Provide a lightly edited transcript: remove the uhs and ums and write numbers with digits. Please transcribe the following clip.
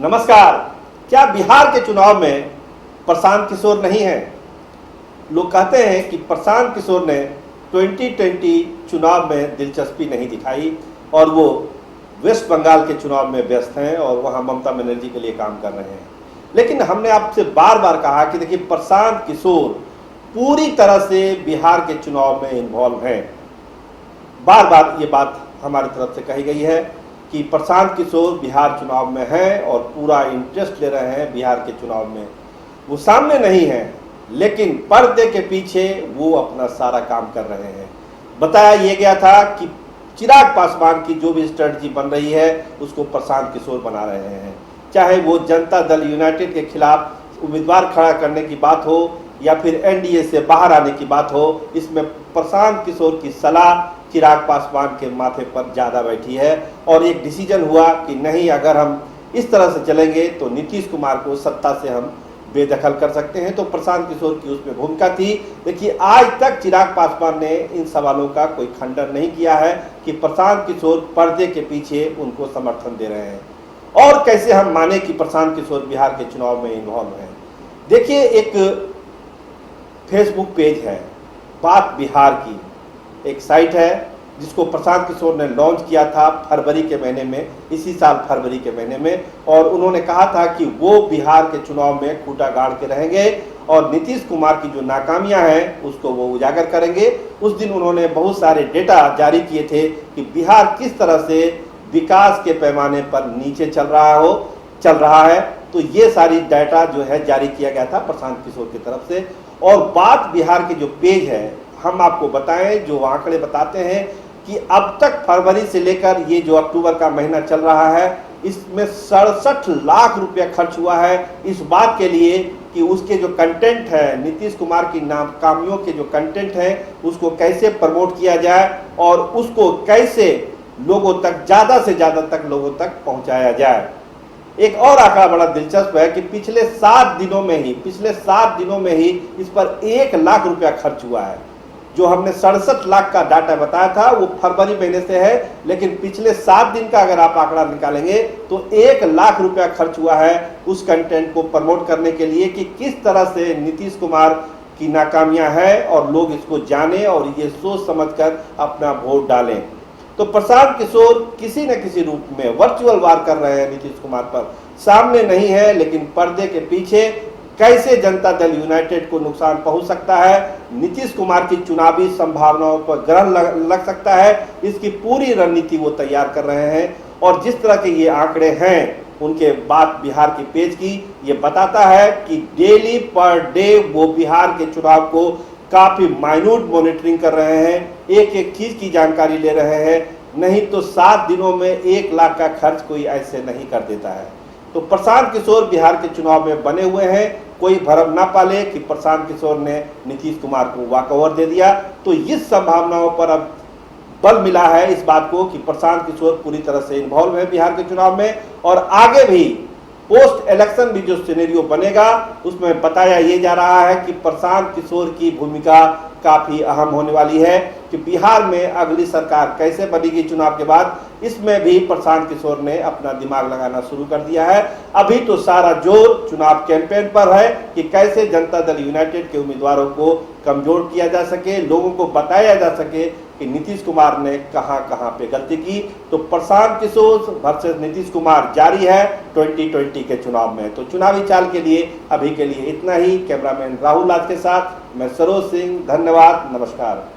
नमस्कार। क्या बिहार के चुनाव में प्रशांत किशोर नहीं है? लोग कहते हैं कि प्रशांत किशोर ने 2020 चुनाव में दिलचस्पी नहीं दिखाई और वो वेस्ट बंगाल के चुनाव में व्यस्त हैं और वहाँ ममता बनर्जी के लिए काम कर रहे हैं। लेकिन हमने आपसे बार बार कहा कि देखिए, प्रशांत किशोर पूरी तरह से बिहार के चुनाव में इन्वॉल्व हैं। बार बार ये बात हमारी तरफ से कही गई है कि प्रशांत किशोर बिहार चुनाव में हैं और पूरा इंटरेस्ट ले रहे हैं बिहार के चुनाव में। वो सामने नहीं हैं, लेकिन पर्दे के पीछे वो अपना सारा काम कर रहे हैं। बताया ये गया था कि चिराग पासवान की जो भी स्ट्रेटजी बन रही है उसको प्रशांत किशोर बना रहे हैं। चाहे वो जनता दल यूनाइटेड के खिलाफ उम्मीदवार खड़ा करने की बात हो या फिर एनडीए से बाहर आने की बात हो, इसमें प्रशांत किशोर की सलाह चिराग पासवान के माथे पर ज़्यादा बैठी है। और एक डिसीजन हुआ कि नहीं, अगर हम इस तरह से चलेंगे तो नीतीश कुमार को सत्ता से हम बेदखल कर सकते हैं। तो प्रशांत किशोर की उसमें भूमिका थी। देखिए, आज तक चिराग पासवान ने इन सवालों का कोई खंडन नहीं किया है कि प्रशांत किशोर पर्दे के पीछे उनको समर्थन दे रहे हैं। और कैसे हम माने कि प्रशांत किशोर बिहार के चुनाव में इन्वॉल्व हैं? देखिए, एक फेसबुक पेज है बात बिहार की, एक साइट है जिसको प्रशांत किशोर ने लॉन्च किया था फरवरी के महीने में, इसी साल फरवरी के महीने में। और उन्होंने कहा था कि वो बिहार के चुनाव में खूंटा गाड़ के रहेंगे और नीतीश कुमार की जो नाकामियां हैं उसको वो उजागर करेंगे। उस दिन उन्होंने बहुत सारे डेटा जारी किए थे कि बिहार किस तरह से विकास के पैमाने पर नीचे चल रहा है। तो ये सारी डाटा जो है जारी किया गया था प्रशांत किशोर की तरफ से। और बात बिहार के जो पेज है, हम आपको बताएं, जो आंकड़े बताते हैं कि अब तक फरवरी से लेकर ये जो अक्टूबर का महीना चल रहा है, इसमें 67 लाख रुपया खर्च हुआ है इस बात के लिए कि उसके जो कंटेंट है, नीतीश कुमार की नाकामियों के जो कंटेंट है उसको कैसे प्रमोट किया जाए और उसको कैसे लोगों तक, ज़्यादा से ज़्यादा तक लोगों तक पहुँचाया जाए। एक और आंकड़ा बड़ा दिलचस्प है कि पिछले 7 दिनों में ही इस पर 1 लाख रुपया खर्च हुआ है। जो हमने 67 लाख का डाटा बताया था वो फरवरी महीने से है, लेकिन पिछले 7 दिन का अगर आप आंकड़ा निकालेंगे तो 1 लाख रुपया खर्च हुआ है उस कंटेंट को प्रमोट करने के लिए कि किस तरह से नीतीश कुमार की नाकामियां हैं और लोग इसको जाने और ये सोच समझकर अपना वोट डालें। तो प्रशांत किशोर किसी न किसी रूप में वर्चुअल वार कर रहे हैं नीतीश कुमार पर। सामने नहीं है, लेकिन पर्दे के पीछे कैसे जनता दल यूनाइटेड को नुकसान पहुंच सकता है, नीतीश कुमार की चुनावी संभावनाओं पर ग्रहण लग सकता है, इसकी पूरी रणनीति वो तैयार कर रहे हैं। और जिस तरह के ये आंकड़े हैं उनके बात बिहार की पेज की, ये बताता है कि डेली पर डे वो बिहार के चुनाव को काफ़ी माइन्यूट मॉनिटरिंग कर रहे हैं, एक एक चीज़ की जानकारी ले रहे हैं। नहीं तो 7 दिनों में 1 लाख का खर्च कोई ऐसे नहीं कर देता है। तो प्रशांत किशोर बिहार के चुनाव में बने हुए हैं। कोई भरम ना पाले कि प्रशांत किशोर ने नीतीश कुमार को वॉकओवर दे दिया। तो इस संभावनाओं पर अब बल मिला है इस बात को कि प्रशांत किशोर पूरी तरह से इन्वॉल्व है बिहार के चुनाव में। और आगे भी पोस्ट इलेक्शन भी जो सिनेरियो बनेगा उसमें बताया ये जा रहा है कि प्रशांत किशोर की भूमिका काफ़ी अहम होने वाली है कि बिहार में अगली सरकार कैसे बनेगी चुनाव के बाद, इसमें भी प्रशांत किशोर ने अपना दिमाग लगाना शुरू कर दिया है। अभी तो सारा जोर चुनाव कैंपेन पर है कि कैसे जनता दल यूनाइटेड के उम्मीदवारों को कमजोर किया जा सके, लोगों को बताया जा सके कि नीतीश कुमार ने कहां कहां पे गलती की। तो प्रशांत किशोर वर्सेस नीतीश कुमार जारी है 2020 के चुनाव में। तो चुनावी चाल के लिए अभी के लिए इतना ही। कैमरामैन राहुल आज के साथ मैं सरोज सिंह, धन्यवाद, नमस्कार।